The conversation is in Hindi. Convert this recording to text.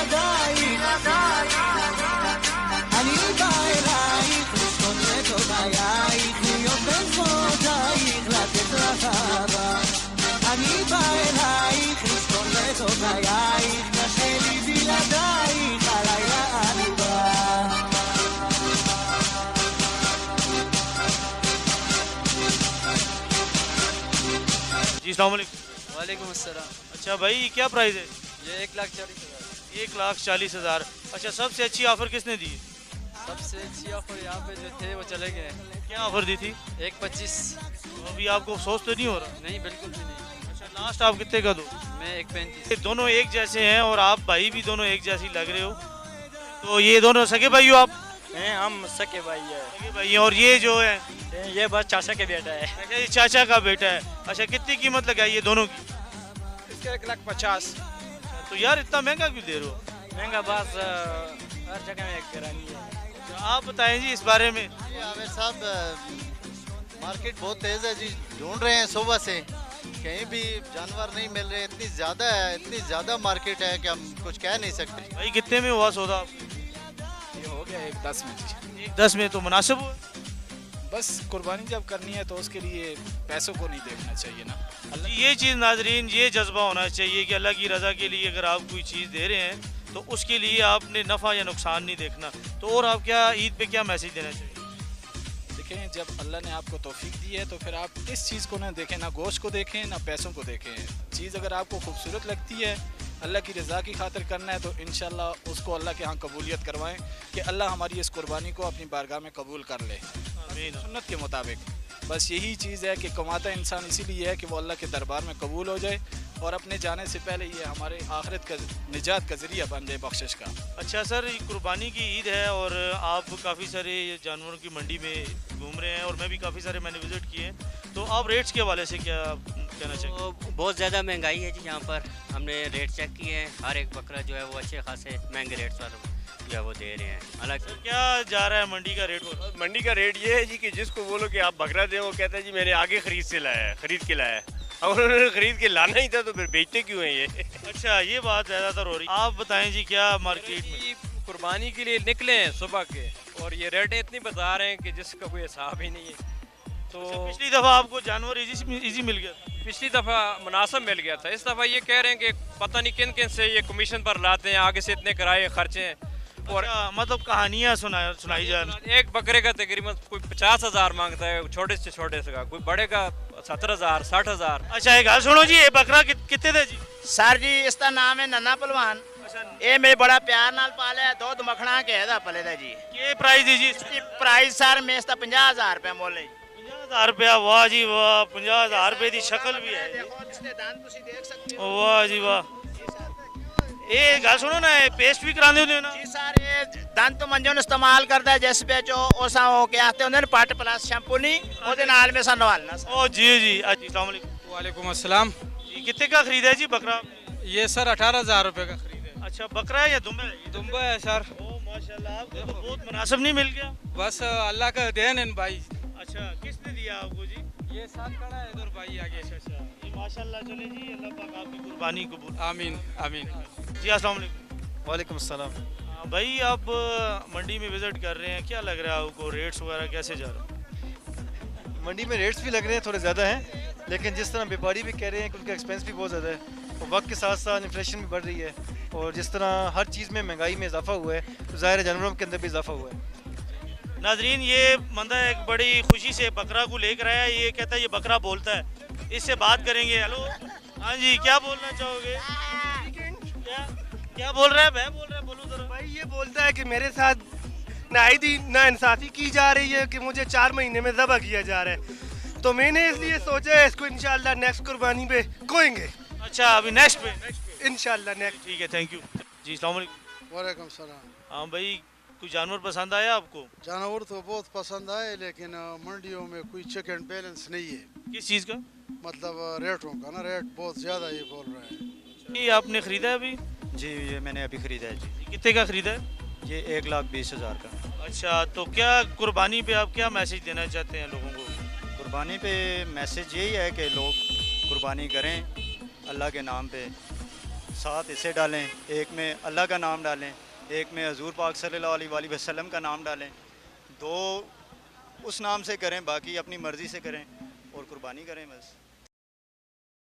בלעדייך, אני בא אלייך לשכון לתודעייך, להיות בין זרועותייך, לתת לך אהבה. אני בא אלייך לשכון לתודעייך, קשה לי בלעדייך, הלילה אני בא. जी अस्सलाम वालेकुम। वालेकुम अस्सलाम। अच्छा भाई क्या प्राइस है? ये 1,40,000। 1,40,000। अच्छा सबसे अच्छी ऑफर किसने दी? सबसे अच्छी ऑफर यहाँ पे जो थे वो चले गए। क्या ऑफर दी थी? 1,25। तो अभी आपको अफसोस तो नहीं हो रहा? नहीं, बिल्कुल भी नहीं। अच्छा लास्ट आप कितने का दो? मैं 1,35। ये दोनों एक जैसे हैं और आप भाई भी दोनों एक जैसी लग रहे हो, तो ये दोनों सगे भाई हो आप? हम सके भाई है। सगे भाई हैं। और ये जो है ये बस चाचा के बेटा है। अच्छा ये चाचा का बेटा है। अच्छा कितनी कीमत लगाई है दोनों की? इसके 1,50,000। तो यार इतना महंगा क्यों दे रहे हो? महंगा बस हर जगह में करानी है। तो आप बताएं जी इस बारे में। जी आमिर साहब, मार्केट बहुत तेज़ है जी, ढूंढ रहे हैं सुबह से, कहीं भी जानवर नहीं मिल रहे, इतनी ज़्यादा मार्केट है कि हम कुछ कह नहीं सकते। भाई कितने में हुआ सौदा? ये हो गया 1,10 में जी। 1,10 में तो मुनासिब हुआ। बस कुर्बानी जब करनी है तो उसके लिए पैसों को नहीं देखना चाहिए ना। जी ये चीज़ नाजरीन, ये जज्बा होना चाहिए कि अल्लाह की रज़ा के लिए अगर आप कोई चीज़ दे रहे हैं तो उसके लिए आपने नफ़ा या नुकसान नहीं देखना। तो और आप क्या ईद पे क्या मैसेज देना चाहिए? देखें, जब अल्लाह ने आपको तौफीक दी है तो फिर आप इस चीज़ को ना देखें, ना गोश्त को देखें ना पैसों को देखें। चीज़ अगर आपको खूबसूरत लगती है, अल्लाह की रज़ा की खातिर करना है, तो इंशाल्लाह उसको अल्लाह के यहाँ कबूलियत करवाएं कि अल्लाह हमारी इस कुर्बानी को अपनी बारगाह में कबूल कर ले सुन्नत के मुताबिक। बस यही चीज़ है कि कमाता इंसान इसीलिए है कि वो अल्लाह के दरबार में कबूल हो जाए और अपने जाने से पहले ये हमारे आखिरत का निजात का ज़रिया बन जाए, बख्शिश का। अच्छा सर, ये कुर्बानी की ईद है और आप काफ़ी सारे जानवरों की मंडी में घूम रहे हैं और मैं भी काफ़ी सारे मैंने विज़िट किए हैं, तो आप रेट्स के हवाले से क्या कहना चाहिए? तो बहुत ज़्यादा महंगाई है जी यहाँ पर। हमने रेट चेक किए हैं, हर एक बकरा जो है वो अच्छे खासे महंगे रेट पर जो है वो दे रहे हैं। हालांकि क्या जा रहा है मंडी का रेट? मंडी का रेट ये है जी कि जिसको बोलो कि आप बकरा दें, वो कहता है जी मैंने आगे खरीद के लाया है। अगर उन्होंने खरीद के लाना ही था तो फिर बेचते क्यों हैं ये? अच्छा ये बात ज़्यादातर हो रही है। आप बताएं जी क्या मार्केट में? कुर्बानी के लिए निकले हैं सुबह के और ये रेटें इतनी बता रहे हैं कि जिसका कोई हिसाब ही नहीं है। तो पिछली दफ़ा आपको जानवर इजी मिल गया? पिछली दफ़ा मुनासिब मिल गया था। इस दफ़ा ये कह रहे हैं कि पता नहीं किन किन से ये कमीशन पर लाते हैं, आगे से इतने किराए खर्चे हैं। और मतलब कहानियाँ सुनाई जा रही। एक बकरे का तकरीबन कोई 50,000 मांगता है, छोटे से का, कोई बड़े का 70,000 60,000। अच्छा एक हाल सुनो जी, ये बकरा कितने थे जी? सर जी इसका नाम है नन्ना पहलवान। ये मेरे बड़ा प्यार नाल पाले है, दूध मखना के है पले दा जी। ये प्राइस है जी? इसकी प्राइस सर में इसका 50,000 रुपया मोल है। 50,000 रुपया? वाह जी वाह, 50,000 रुपये की शक्ल भी है। देखो इसके दांत तुसी देख सकते हो। वाह जी वाह। ये गल सुनो ना, पेस्ट भी करांदे होंदे हो ना? जी सर, ये दंत मंजन इस्तेमाल करता है जिस पे जो ओसा हो के आते होंदे ने पट प्लस शैम्पू नहीं ओदे नाल में सन वालना। ओ जी जी। अस्सलाम वालेकुम। वालेकुम अस्सलाम। जी कितने का खरीदा है जी बकरा? ये सर 18,000 रुपये का खरीद है। अच्छा बकरा है या दुम्बा है? दुम्बा है सर। ओ माशाल्लाह, आपको तो बहुत मुनासिब नहीं मिल गया। बस अल्लाह का देन है भाई। अच्छा किसने दिया आपको जी? ये साथ खड़ा है इधर भाई आगे। अच्छा ये माशाल्लाह, चले जी अल्लाह पाक आपकी कुर्बानी कबूल। आमीन आमीन। जी अस्सलाम वालेकुम। वालेकुम अस्सलाम। भाई आप मंडी में विज़िट कर रहे हैं, क्या लग रहा है आपको? रेट्स वगैरह कैसे जा रहे हैं? मंडी में रेट्स भी लग रहे हैं थोड़े ज़्यादा हैं, लेकिन जिस तरह व्यापारी भी कह रहे हैं कि उनका एक्सपेंस भी बहुत ज़्यादा है और वक्त के साथ साथ इन्फ्लेशन भी बढ़ रही है और जिस तरह हर चीज़ में महंगाई में इजाफा हुआ है तो ज़ाहिर है जानवरों के अंदर भी इजाफा हुआ है। नाजरीन ये बंदा एक बड़ी खुशी से बकरा को लेकर आया, ये कहता है ये बकरा बोलता है, इससे बात करेंगे। हेलो हाँ जी, क्या बोलना चाहोगे? क्या बोल रहा है? मैं बोल रहा है, बोलो जरा। भाई ये बोलता है कि मेरे साथ ना इंसाफी की जा रही है कि मुझे 4 महीने में ज़बह किया जा रहा है, तो मैंने इसलिए सोचा है इसको इंशाल्लाह नेक्स्ट कुर्बानी पे कोएंगे। अच्छा अभी नेक्स्ट पे इंशाल्लाह नेक्स्ट। ठीक है, थैंक यू जी। अस्सलाम वालेकुम। वालेकुम सलाम। हाँ भाई, कोई जानवर पसंद आया आपको? जानवर तो बहुत पसंद आए लेकिन मंडियों में कोई चेक एंड बैलेंस नहीं है। किस चीज़ का? मतलब रेटों का ना, रेट बहुत ज़्यादा ये बोल रहे हैं। ये आपने ख़रीदा है अभी? जी ये मैंने अभी ख़रीदा है जी। कितने का ख़रीदा है? ये 1,20,000 का। अच्छा तो क्या कुर्बानी पे आप क्या मैसेज देना चाहते हैं लोगों को? कुर्बानी पे मैसेज यही है कि लोग कुर्बानी करें अल्लाह के नाम पे, 7 हिस्से डालें, एक में अल्लाह का नाम डालें, एक में हजूर पाक सल्लल्लाहु अलैहि वसल्लम का नाम डालें, 2 उस नाम से करें, बाकी अपनी मर्ज़ी से करें और कुर्बानी करें बस।